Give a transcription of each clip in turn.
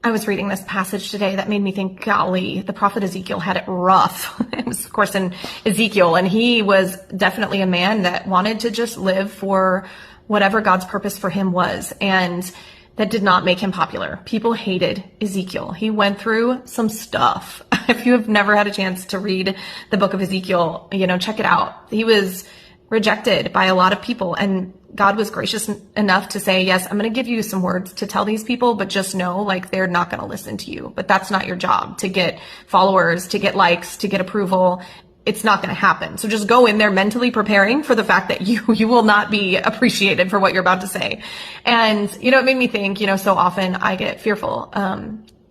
I was reading this passage today that made me think, golly, the prophet Ezekiel had it rough. It was, of course, in Ezekiel, and he was definitely a man that wanted to just live for whatever God's purpose for him was. And that did not make him popular. People hated Ezekiel. He went through some stuff. If you have never had a chance to read the book of Ezekiel, check it out. He was rejected by a lot of people, and God was gracious enough to say, yes, I'm going to give you some words to tell these people, but just know, they're not going to listen to you. But that's not your job, to get followers, to get likes, to get approval. It's not going to happen. So just go in there mentally preparing for the fact that you will not be appreciated for what you're about to say. And, it made me think, so often I get fearful,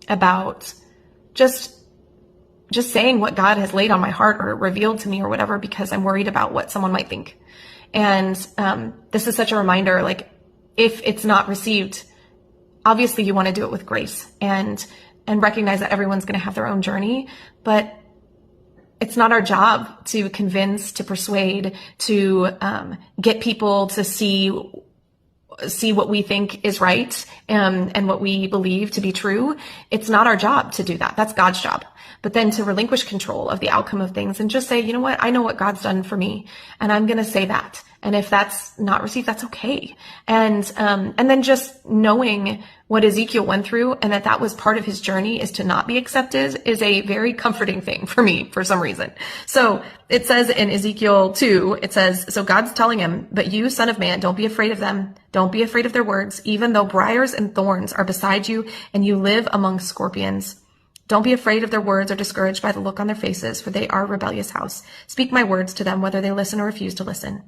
about just saying what God has laid on my heart or revealed to me or whatever, because I'm worried about what someone might think. And, this is such a reminder, if it's not received, obviously you want to do it with grace and recognize that everyone's going to have their own journey, but it's not our job to convince, to persuade, to get people to see what we think is right, and what we believe to be true. It's not our job to do that. That's God's job. But then to relinquish control of the outcome of things and just say, you know what? I know what God's done for me, and I'm going to say that. And if that's not received, that's okay. And then just knowing what Ezekiel went through and that was part of his journey is to not be accepted is a very comforting thing for me for some reason. So it says in Ezekiel 2, it says, so God's telling him, but you, son of man, don't be afraid of them. Don't be afraid of their words, even though briars and thorns are beside you and you live among scorpions. Don't be afraid of their words or discouraged by the look on their faces, for they are a rebellious house. Speak my words to them, whether they listen or refuse to listen.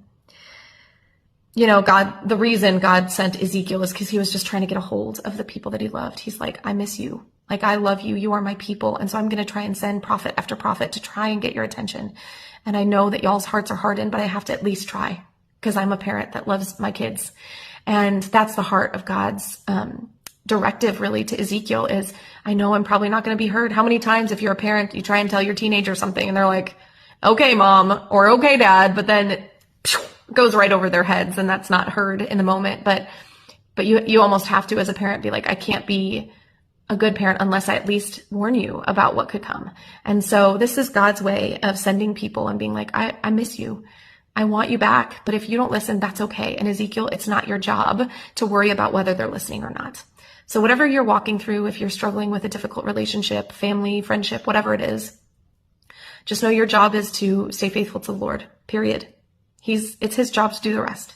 The reason God sent Ezekiel is because he was just trying to get a hold of the people that he loved. He's like, I miss you. I love you. You are my people. And so I'm going to try and send prophet after prophet to try and get your attention. And I know that y'all's hearts are hardened, but I have to at least try, because I'm a parent that loves my kids. And that's the heart of God's directive really to Ezekiel is, I know I'm probably not going to be heard. How many times, if you're a parent, you try and tell your teenager something and they're like, okay, mom, or okay, dad, but then it goes right over their heads and that's not heard in the moment. But you almost have to, as a parent, be like, I can't be a good parent unless I at least warn you about what could come. And so this is God's way of sending people and being like, I miss you. I want you back. But if you don't listen, that's okay. And Ezekiel, it's not your job to worry about whether they're listening or not. So whatever you're walking through, if you're struggling with a difficult relationship, family, friendship, whatever it is, just know your job is to stay faithful to the Lord, period. It's his job to do the rest.